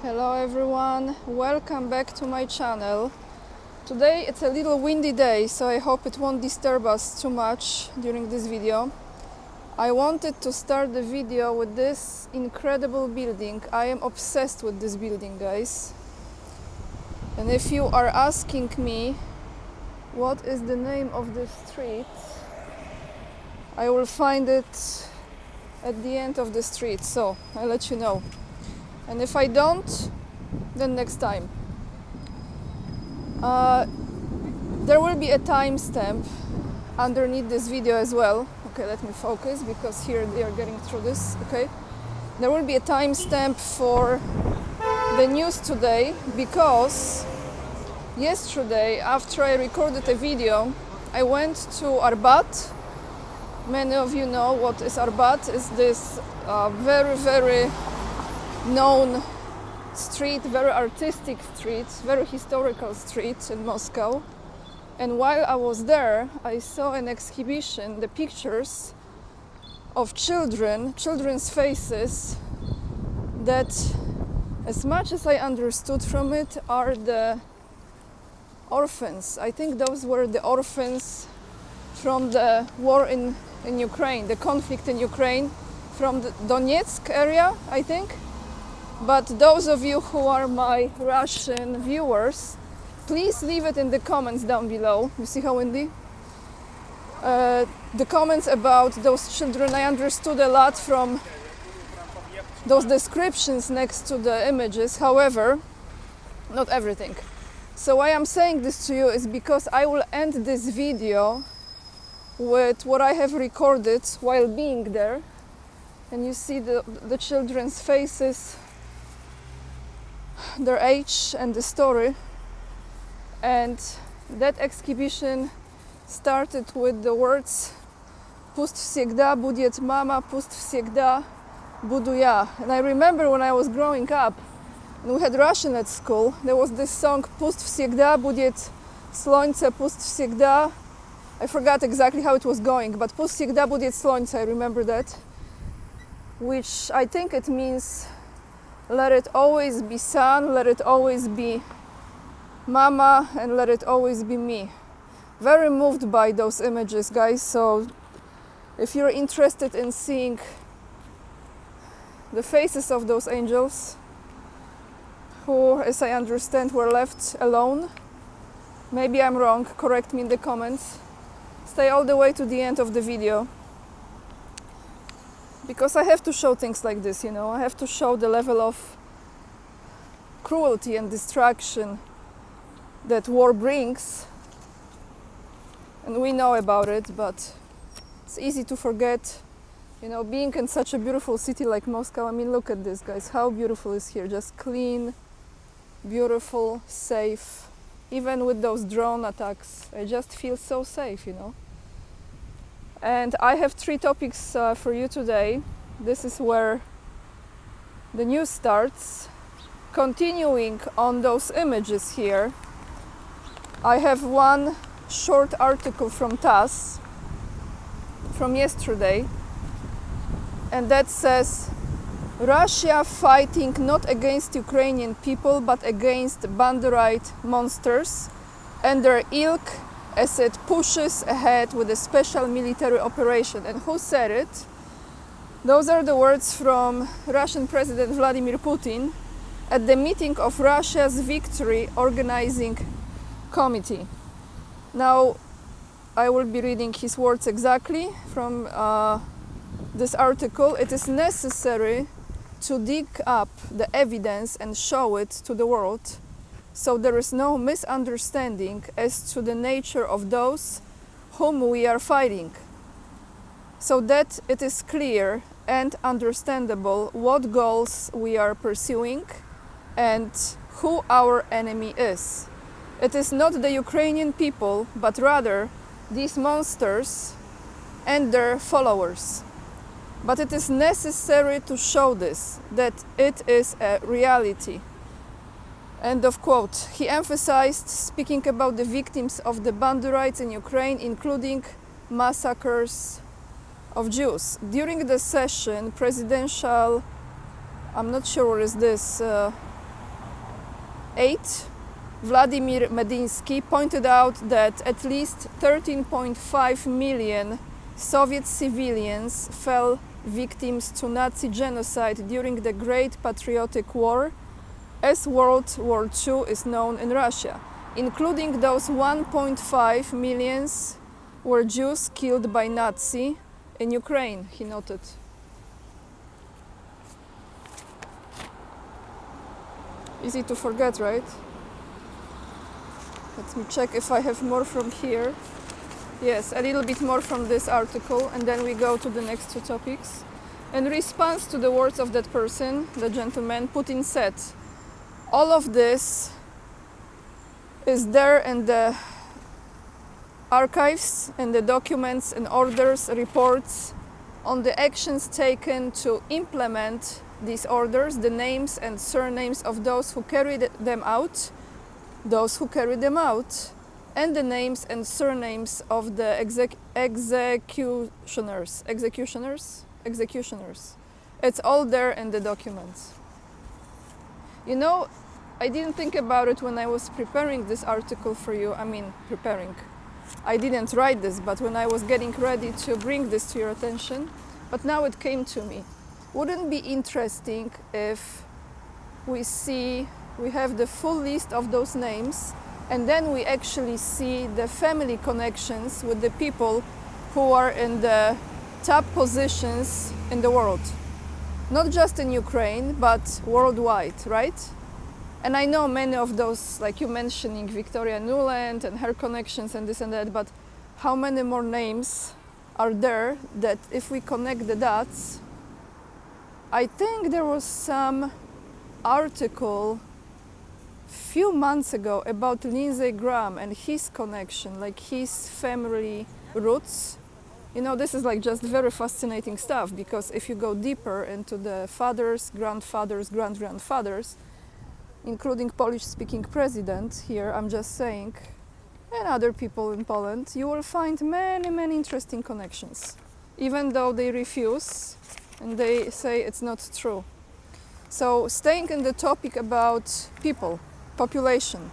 Hello everyone, welcome back to my channel. Today it's a little windy day, so I hope it won't disturb us too much during this video. I wanted to start the video with this incredible building. I am obsessed with this building, guys. And if you are asking me what is the name of this street, I will find it at the end of the street, so I'll let you know. And if I don't, then next time. There will be a timestamp underneath this video as well. Okay, let me focus because here they are getting through this. Okay, there will be a timestamp for the news today because yesterday, after I recorded a video, I went to Arbat. Many of you know what is Arbat. It's this very known street, very artistic street, very historical street in Moscow. And while I was there, I saw an exhibition, the pictures of children's faces that, as much as I understood from it, are the orphans. I think those were the orphans from the war in Ukraine, the conflict in Ukraine, from the Donetsk area, I think. But those of you who are my Russian viewers, please leave it in the comments down below. You see how windy? The comments about those children, I understood a lot from those descriptions next to the images. However, not everything. So why I'm saying this to you is because I will end this video with what I have recorded while being there. And you see the children's faces, their age and the story. And that exhibition started with the words "Pust всегда будет мама, pust всегда буду я." And I remember when I was growing up and we had Russian at school, there was this song "Pust всегда будет słońce, pust всегда." I forgot exactly how it was going, but "Pust всегда будет słońce," I remember that, which I think it means let it always be sun, let it always be mama, and let it always be me. Very moved by those images, guys. So if you're interested in seeing the faces of those angels who, as I understand, were left alone, maybe I'm wrong, correct me in the comments, stay all the way to the end of the video. Because I have to show things like this, you know, I have to show the level of cruelty and destruction that war brings. And we know about it, but it's easy to forget, you know, being in such a beautiful city like Moscow. I mean, look at this, guys, how beautiful is here. Just clean, beautiful, safe. Even with those drone attacks, I just feel so safe, you know. And I have 3 topics for you today. This is where the news starts. Continuing on those images here, I have one short article from TASS from yesterday, and that says Russia fighting not against Ukrainian people but against Banderite monsters and their ilk as it pushes ahead with a special military operation. And who said it? Those are the words from Russian President Vladimir Putin at the meeting of Russia's Victory Organizing Committee. Now, I will be reading his words exactly from this article. It is necessary to dig up the evidence and show it to the world, so there is no misunderstanding as to the nature of those whom we are fighting, so that it is clear and understandable what goals we are pursuing and who our enemy is. It is not the Ukrainian people, but rather these monsters and their followers. But it is necessary to show this, that it is a reality. End of quote. He emphasized, speaking about the victims of the Banderites in Ukraine, including massacres of Jews. During the session, presidential, I'm not sure what is this, Vladimir Medinsky pointed out that at least 13.5 million Soviet civilians fell victims to Nazi genocide during the Great Patriotic War, as World War II is known in Russia. Including those 1.5 millions were Jews killed by Nazi in Ukraine, he noted. Easy to forget, right? Let me check if I have more from here. Yes, a little bit more from this article, and then we go to the next two topics. In response to the words of that person, the gentleman, Putin said, all of this is there in the archives, in the documents and orders, reports on the actions taken to implement these orders, the names and surnames of those who carried them out, and the names and surnames of the executioners. It's all there in the documents. You know, I didn't think about it when I was preparing this article for you. I didn't write this, but when I was getting ready to bring this to your attention, but now it came to me. Wouldn't it be interesting if we have the full list of those names, and then we actually see the family connections with the people who are in the top positions in the world. Not just in Ukraine, but worldwide, right? And I know many of those, like you mentioning Victoria Nuland and her connections and this and that, but how many more names are there that if we connect the dots? I think there was some article few months ago about Lindsey Graham and his connection, like his family roots. You know, this is like just very fascinating stuff, because if you go deeper into the fathers, grandfathers, great-grandfathers, including Polish-speaking president here, I'm just saying, and other people in Poland, you will find many, many interesting connections, even though they refuse and they say it's not true. So staying in the topic about people, population.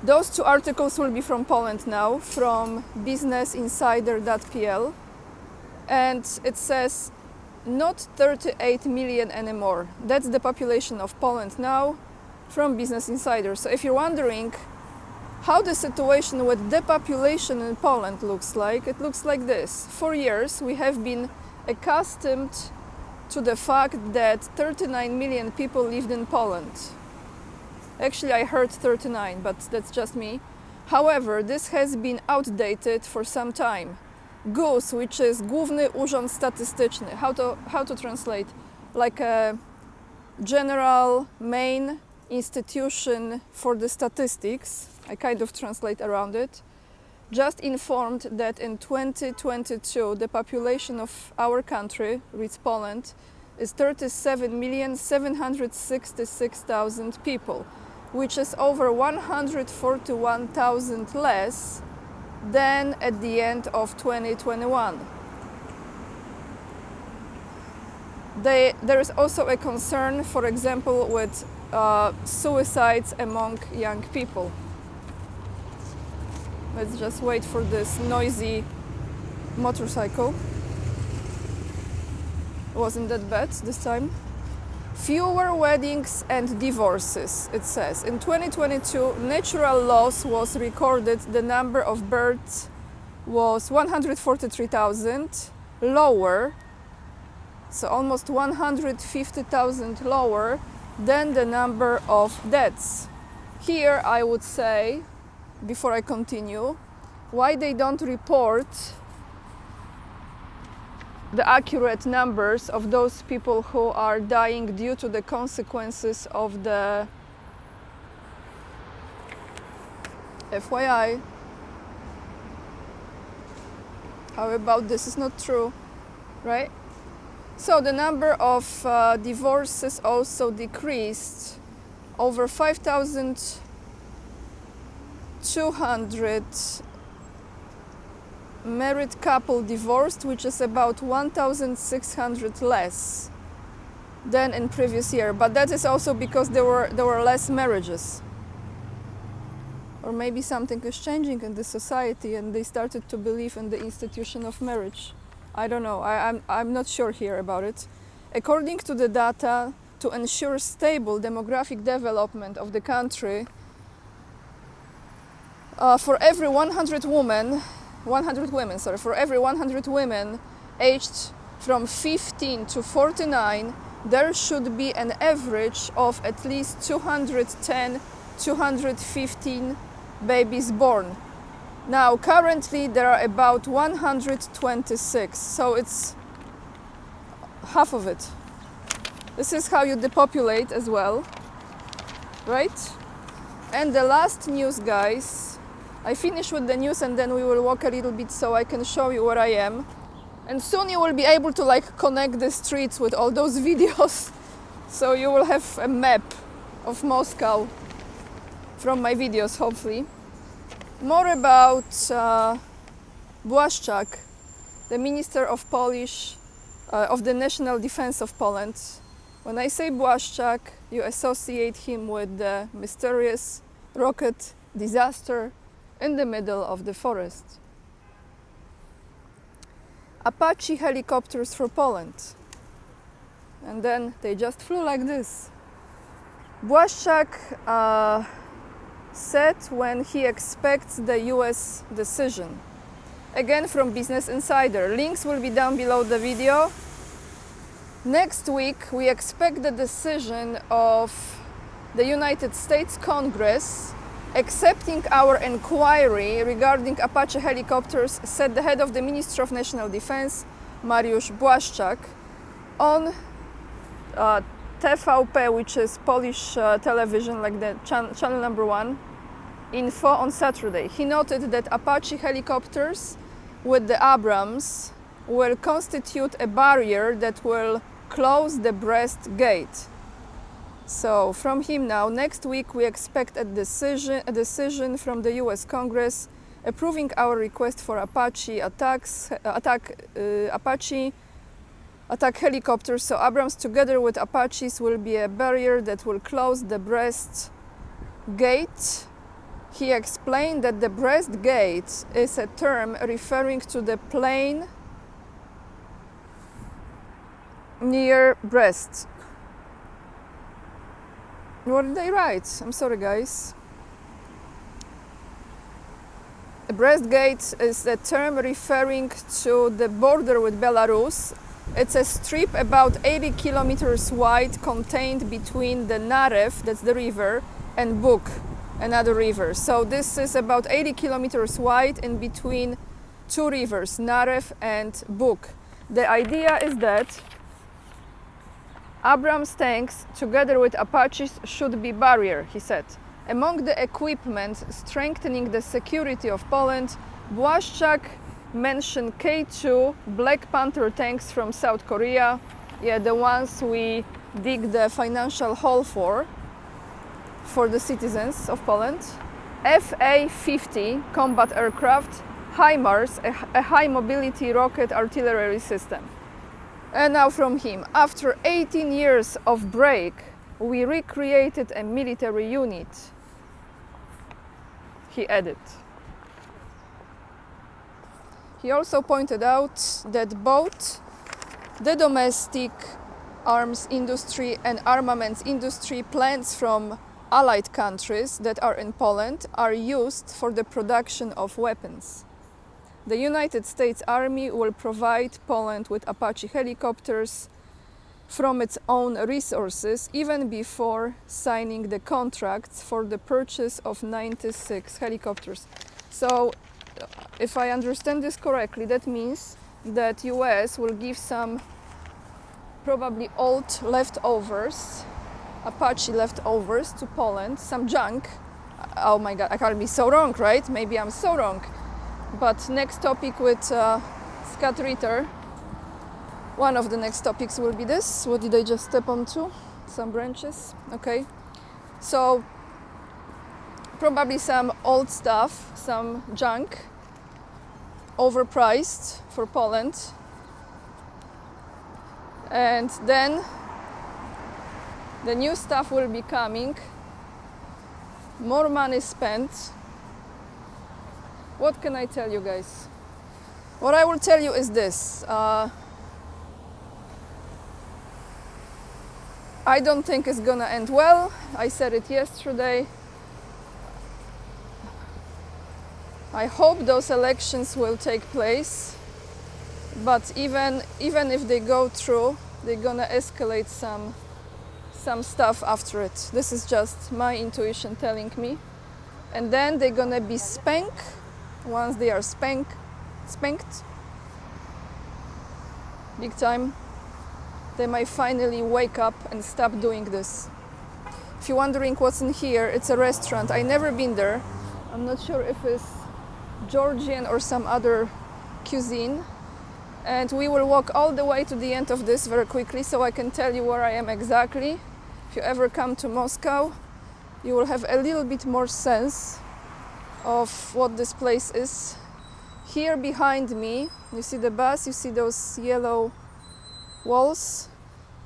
Those two articles will be from Poland now, from businessinsider.pl, and it says not 38 million anymore. That's the population of Poland now, from Business Insider. So if you're wondering how the situation with depopulation in Poland looks like, it looks like this. For years we have been accustomed to the fact that 39 million people lived in Poland. Actually, I heard 39, but that's just me. However, this has been outdated for some time. GUS, which is Główny Urząd Statystyczny, how to translate? Like a general main institution for the statistics, I kind of translate around it, just informed that in 2022 the population of our country, with Poland, is 37,766,000 people, which is over 141,000 less than at the end of 2021. There is also a concern, for example, with suicides among young people. Let's just wait for this noisy motorcycle. Wasn't that bad this time? Fewer weddings and divorces, it says. In 2022, natural loss was recorded. The number of births was 143,000 lower, so almost 150,000 lower than the number of deaths. Here I would say, before I continue, why they don't report the accurate numbers of those people who are dying due to the consequences of the FYI. How about this is not true, right? So the number of divorces also decreased. Over 5,200 married couple divorced, which is about 1,600 less than in previous year, but that is also because there were less marriages. Or maybe something is changing in the society and they started to believe in the institution of marriage. I don't know, I'm not sure here about it. According to the data, to ensure stable demographic development of the country, for every 100 women, for every 100 women aged from 15 to 49, there should be an average of at least 210, 215 babies born. Now, currently there are about 126, so it's half of it. This is how you depopulate as well, right? And the last news, guys, I finish with the news and then we will walk a little bit so I can show you where I am. And soon you will be able to like connect the streets with all those videos. So you will have a map of Moscow from my videos, hopefully. More about Błaszczak, the Minister of of the National Defense of Poland. When I say Błaszczak, you associate him with the mysterious rocket disaster in the middle of the forest. Apache helicopters for Poland. And then they just flew like this. Błaszczak said when he expects the US decision. Again from Business Insider. Links will be down below the video. Next week we expect the decision of the United States Congress accepting our inquiry regarding Apache helicopters, said the head of the Ministry of National Defense, Mariusz Błaszczak, on TVP, which is Polish television, like the channel number 1, info on Saturday. He noted that Apache helicopters with the Abrams will constitute a barrier that will close the Brest gate. So from him now, next week we expect a decision from the US Congress approving our request for Apache attack helicopters. So Abrams together with Apaches will be a barrier that will close the Brest gate. He explained that the Brest gate is a term referring to the plain near Brest. What did I write? I'm sorry, guys. The Brest Gate is a term referring to the border with Belarus. It's a strip about 80 kilometers wide contained between the Narew, that's the river, and Bug, another river. So this is about 80 kilometers wide in between two rivers, Narew and Bug. The idea is that Abrams tanks, together with Apaches, should be barrier, he said. Among the equipment strengthening the security of Poland, Błaszczak mentioned K2 Black Panther tanks from South Korea, the ones we dig the financial hole for the citizens of Poland, FA-50 combat aircraft, HIMARS, a high mobility rocket artillery system. And now from him, after 18 years of break, we recreated a military unit, he added. He also pointed out that both the domestic arms industry and armaments industry plants from allied countries that are in Poland are used for the production of weapons. The United States Army will provide Poland with Apache helicopters from its own resources even before signing the contracts for the purchase of 96 helicopters. So, if I understand this correctly, that means that US will give some probably old leftovers, Apache leftovers to Poland, some junk. Oh my god, I can't be so wrong, right? Maybe I'm so wrong. But next topic with Scott Ritter, one of the next topics will be this. What did I just step onto? Some branches, okay. So probably some old stuff, some junk, overpriced for Poland. And then The new stuff will be coming. More money spent. What can I tell you guys? What I will tell you is this. I don't think it's gonna end well. I said it yesterday. I hope those elections will take place, but even if they go through, they're gonna escalate some stuff after it. This is just my intuition telling me. And then they're gonna be spanked. Once they are spanked, big time, they might finally wake up and stop doing this. If you're wondering what's in here, it's a restaurant. I never been there. I'm not sure if it's Georgian or some other cuisine. And we will walk all the way to the end of this very quickly so I can tell you where I am exactly. If you ever come to Moscow, you will have a little bit more sense of what this place is. Here behind me, you see the bus, you see those yellow walls.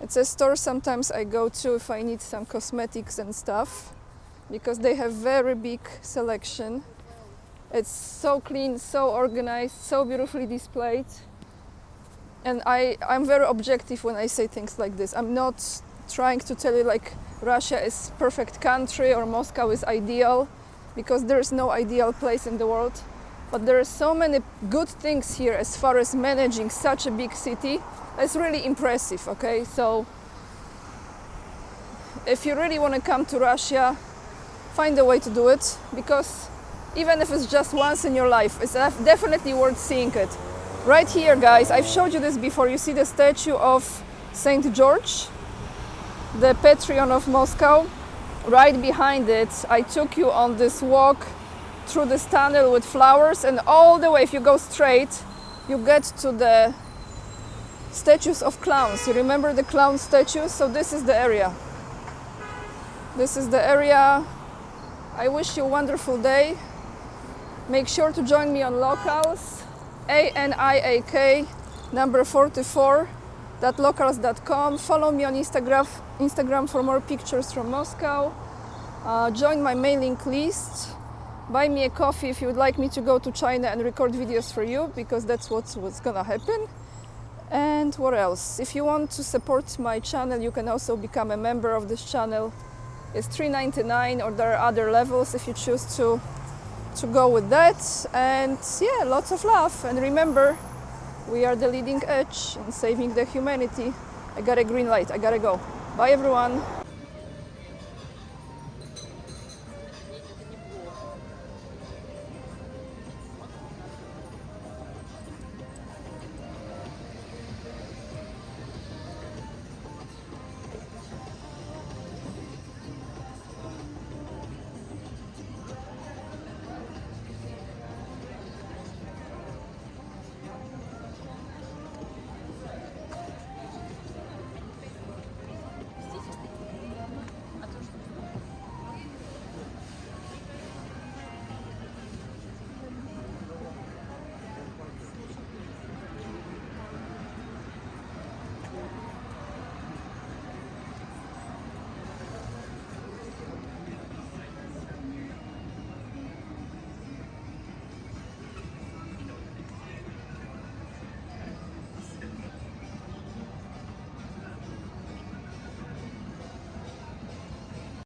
It's a store sometimes I go to if I need some cosmetics and stuff, because they have very big selection. It's so clean, so organized, so beautifully displayed. And I'm very objective when I say things like this. I'm not trying to tell you like Russia is perfect country or Moscow is ideal, because there is no ideal place in the world. But there are so many good things here as far as managing such a big city. It's really impressive, okay? So if you really want to come to Russia, find a way to do it, because even if it's just once in your life, it's definitely worth seeing it. Right here, guys, I've showed you this before. You see the statue of St. George, the Patron of Moscow. Right behind it, I took you on this walk through this tunnel with flowers, and all the way, if you go straight, you get to the statues of clowns. You remember the clown statues? So this is the area. This is the area. I wish you a wonderful day. Make sure to join me on Locals, ANIAK number 44.locals.com. Follow me on Instagram for more pictures from Moscow. Join my mailing list. Buy me a coffee if you would like me to go to China and record videos for you, because that's what's gonna happen. And what else? If you want to support my channel, you can also become a member of this channel. It's $3.99, or there are other levels if you choose to go with that. And yeah, lots of love. And remember, we are the leading edge in saving the humanity. I got a green light. I gotta go. Bye, everyone.